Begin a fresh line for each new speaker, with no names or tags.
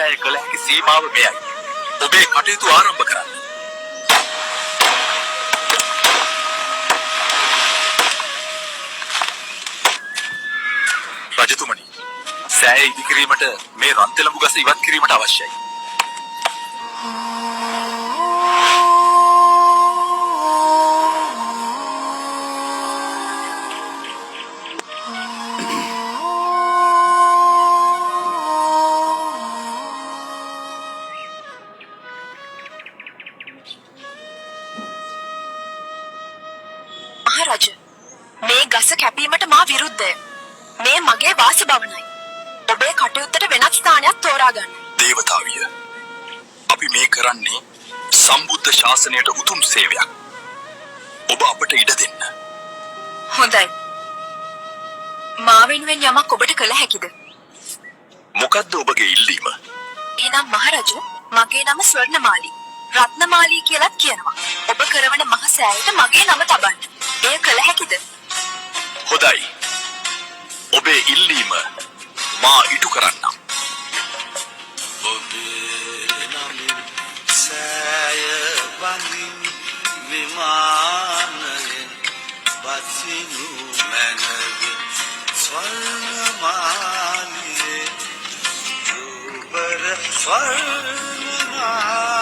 සෑය කළ හැකි සීමාව මෙයයි. ඔබේ කටයුතු ආරම්භ කරන්න. රජතුමනි, සෑය ඉදිකිරීමට මේ රන්තෙලඹු ගස ඉවත් කිරීමට අවශ්‍යයි.
මහරජ, මේ ගස කැපීමට මා විරුද්ධය. මේ මගේ වාසභවනයි. ඔබේ කටයුත්තට වෙනත් ස්ථානයක් තෝරා ගන්න.
දේවතාවිය, අපි මේ කරන්නේ සම්බුද්ධ ශාසනයට උතුම් සේවයක්. ඔබ අපට ඉඩ දෙන්න.
හොඳයි. මා වෙනුවෙන් යමක් ඔබට කළ හැකිද?
මොකද්ද ඔබගේ ඉල්ලීම?
එහෙනම් මහරජ, මගේ නම ස්වර්ණමාලී. රත්නමාලී කියලාත් කියනවා. ඔබ කරවන මහ සෑයට මගේ නම තබන්න. එය කළ හැකිද?
හොඳයි. ඔබේ ඉල්ලීම මා ඉටු කරන්නම්.
ඔබේ නමින් සෑය බඳින් විමානයෙන් බසිනු මැනවි ස්වර්ණමාලියේ දුබර ස්වර්ණමාලියේ